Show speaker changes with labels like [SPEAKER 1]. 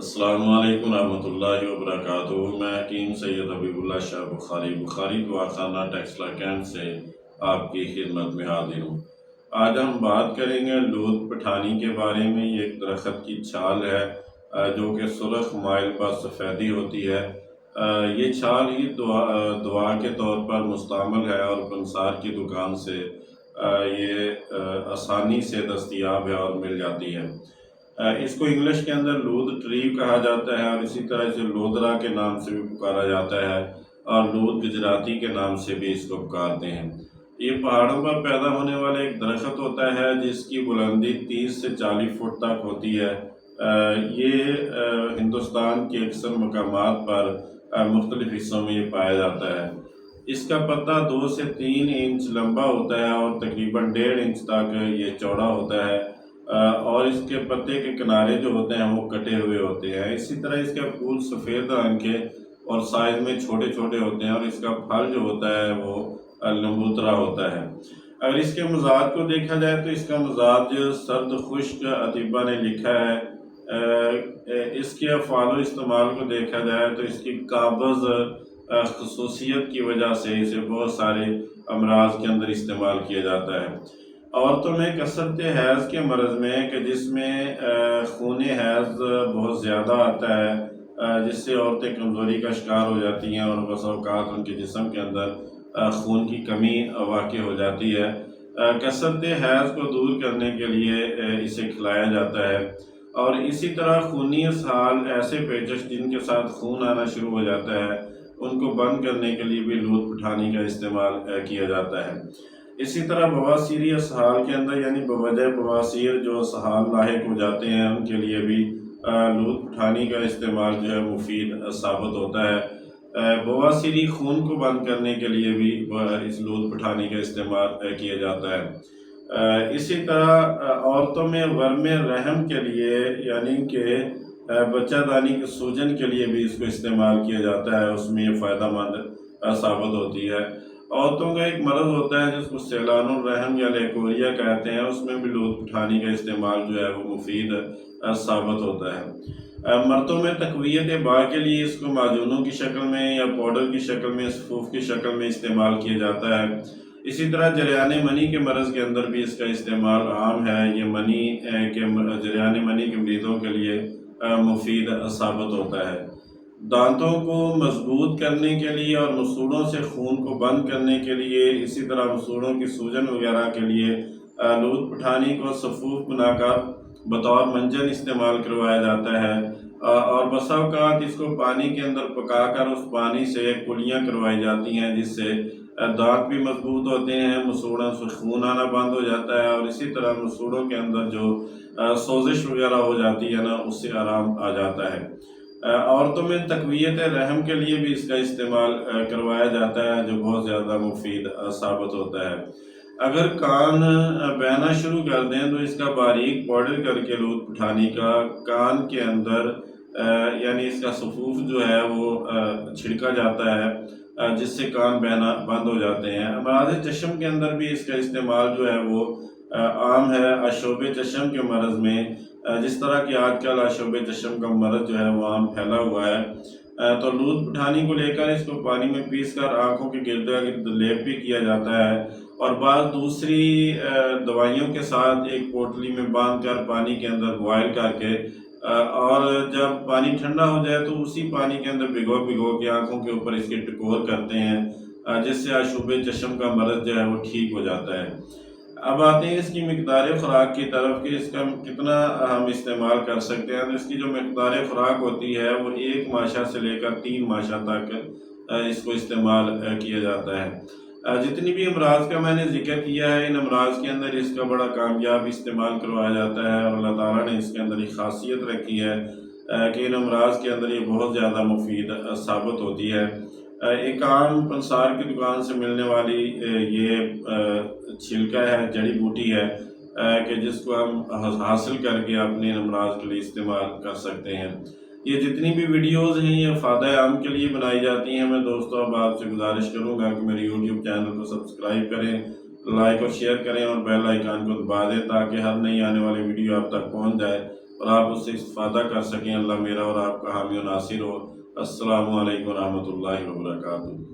[SPEAKER 1] السلام علیکم ورحمۃ اللہ وبرکاتہ۔ میں حکیم سید حبیب اللہ شاہ بخاری دعاخانہ ٹیکسلا کینٹ سے آپ کی خدمت میں حاضر ہوں۔ آج ہم بات کریں گے لوت پٹھانی کے بارے میں۔ یہ ایک درخت کی چھال ہے جو کہ سرخ مائل پر سفیدی ہوتی ہے۔ یہ چھال ہی دعا کے طور پر مستعمل ہے اور پنسار کی دکان سے یہ آسانی سے دستیاب ہے اور مل جاتی ہے۔ اس کو انگلش کے اندر لود ٹری کہا جاتا ہے اور اسی طرح اسے لودرا کے نام سے بھی پکارا جاتا ہے اور لود گجراتی کے نام سے بھی اس کو پکارتے ہیں۔ یہ پہاڑوں پر پیدا ہونے والا ایک درخت ہوتا ہے جس کی بلندی 30 سے 40 فٹ تک ہوتی ہے۔ یہ ہندوستان کے اکثر مقامات پر مختلف حصوں میں یہ پایا جاتا ہے۔ اس کا پتا 2 سے 3 انچ لمبا ہوتا ہے اور تقریباً 1.5 انچ تک یہ چوڑا ہوتا ہے اور اس کے پتے کے کنارے جو ہوتے ہیں وہ کٹے ہوئے ہوتے ہیں۔ اسی طرح اس کے پھول سفید رنگ کے اور سائز میں چھوٹے چھوٹے ہوتے ہیں اور اس کا پھل جو ہوتا ہے وہ لمبوترا ہوتا ہے۔ اگر اس کے مزاج کو دیکھا جائے تو اس کا مزاج سرد خشک اطیبہ نے لکھا ہے۔ اس کے افعال و استعمال کو دیکھا جائے تو اس کی قابض خصوصیت کی وجہ سے اسے بہت سارے امراض کے اندر استعمال کیا جاتا ہے۔ عورتوں میں کثرت حیض کے مرض میں کہ جس میں خون حیض بہت زیادہ آتا ہے جس سے عورتیں کمزوری کا شکار ہو جاتی ہیں اور بسا اوقات ان کے جسم کے اندر خون کی کمی واقع ہو جاتی ہے۔ کثرت حیض کو دور کرنے کے لیے اسے کھلایا جاتا ہے اور اسی طرح خونی اسہال ایسے پیچش جن کے ساتھ خون آنا شروع ہو جاتا ہے ان کو بند کرنے کے لیے بھی لوت پٹھانی کا استعمال کیا جاتا ہے۔ اسی طرح بواسیری اسہال کے اندر یعنی بوجہ بواسیر جو اسہال لاحق ہو جاتے ہیں ان کے لیے بھی لوت پٹھانی کا استعمال جو ہے مفید ثابت ہوتا ہے۔ بواسیری خون کو بند کرنے کے لیے بھی اس لوت پٹھانی کا استعمال کیا جاتا ہے۔ اسی طرح عورتوں میں ورم رحم کے لیے یعنی کہ بچہ دانی کی سوجن کے لیے بھی اس کو استعمال کیا جاتا ہے، اس میں یہ فائدہ مند ثابت ہوتی ہے۔ عورتوں کا ایک مرض ہوتا ہے جس کو سیلان الرحم یا لیکوریا کہتے ہیں، اس میں بھی لوت پٹھانی کا استعمال جو ہے وہ مفید ثابت ہوتا ہے۔ مردوں میں تقویت باء کے لیے اس کو معجونوں کی شکل میں یا پاؤڈر کی شکل میں صفوف کی شکل میں استعمال کیا جاتا ہے۔ اسی طرح جریان منی کے مرض کے اندر بھی اس کا استعمال عام ہے۔ یہ جریان منی کے مریضوں کے لیے مفید ثابت ہوتا ہے۔ دانتوں کو مضبوط کرنے کے لیے اور مسوڑوں سے خون کو بند کرنے کے لیے، اسی طرح مسوڑوں کی سوجن وغیرہ کے لیے لوت پٹھانی کو صفوف بنا کر بطور منجن استعمال کروایا جاتا ہے اور بسا اوقات اس کو پانی کے اندر پکا کر اس پانی سے کلیاں کروائی جاتی ہیں جس سے دانت بھی مضبوط ہوتے ہیں، مسوڑوں سے خون آنا بند ہو جاتا ہے اور اسی طرح مسوڑوں کے اندر جو سوزش وغیرہ ہو جاتی ہے نا اس سے آرام آ جاتا ہے۔ عورتوں میں تقویت رحم کے لیے بھی اس کا استعمال کروایا جاتا ہے جو بہت زیادہ مفید ثابت ہوتا ہے۔ اگر کان بہنا شروع کر دیں تو اس کا باریک پاؤڈر کر کے لوت پٹھانی کا کان کے اندر یعنی اس کا صفوف جو ہے وہ چھڑکا جاتا ہے جس سے کان بہنا بند ہو جاتے ہیں۔ امراض چشم کے اندر بھی اس کا استعمال جو ہے وہ عام ہے۔ آشوب چشم کے مرض میں جس طرح کہ آج کل آشوب چشم کا مرض جو ہے وہ عام پھیلا ہوا ہے تو لوت پٹھانی کو لے کر اس کو پانی میں پیس کر آنکھوں کے گرد گرد لیپ بھی کیا جاتا ہے اور بعض دوسری دوائیوں کے ساتھ ایک پوٹلی میں باندھ کر پانی کے اندر بوائل کر کے اور جب پانی ٹھنڈا ہو جائے تو اسی پانی کے اندر بھگو کے آنکھوں کے اوپر اس کی ٹکور کرتے ہیں جس سے آشوب چشم کا مرض جو ہے وہ ٹھیک ہو جاتا ہے۔ اب آتے ہیں اس کی مقدار خوراک کی طرف کہ اس کا کتنا ہم استعمال کر سکتے ہیں۔ تو اس کی جو مقدار خوراک ہوتی ہے وہ 1 ماشا سے لے کر 3 ماشا تک اس کو استعمال کیا جاتا ہے۔ جتنی بھی امراض کا میں نے ذکر کیا ہے ان امراض کے اندر اس کا بڑا کامیاب استعمال کروایا جاتا ہے اور اللہ تعالیٰ نے اس کے اندر ایک خاصیت رکھی ہے کہ ان امراض کے اندر یہ بہت زیادہ مفید ثابت ہوتی ہے۔ ایک عام پنسار کی دکان سے ملنے والی یہ چھلکا ہے، جڑی بوٹی ہے کہ جس کو ہم حاصل کر کے اپنے امراض کے لیے استعمال کر سکتے ہیں۔ یہ جتنی بھی ویڈیوز ہیں یہ فائدہ عام کے لیے بنائی جاتی ہیں۔ میں دوستوں اب آپ سے گزارش کروں گا کہ میرے یوٹیوب چینل کو سبسکرائب کریں، لائک اور شیئر کریں اور بیل آئیکن کو دبا دیں تاکہ ہر نئی آنے والی ویڈیو آپ تک پہنچ جائے اور آپ اس سے استفادہ کر سکیں۔ اللہ میرا اور آپ کا حامی و ناصر ہو۔ السلام علیکم ورحمۃ اللہ وبرکاتہ۔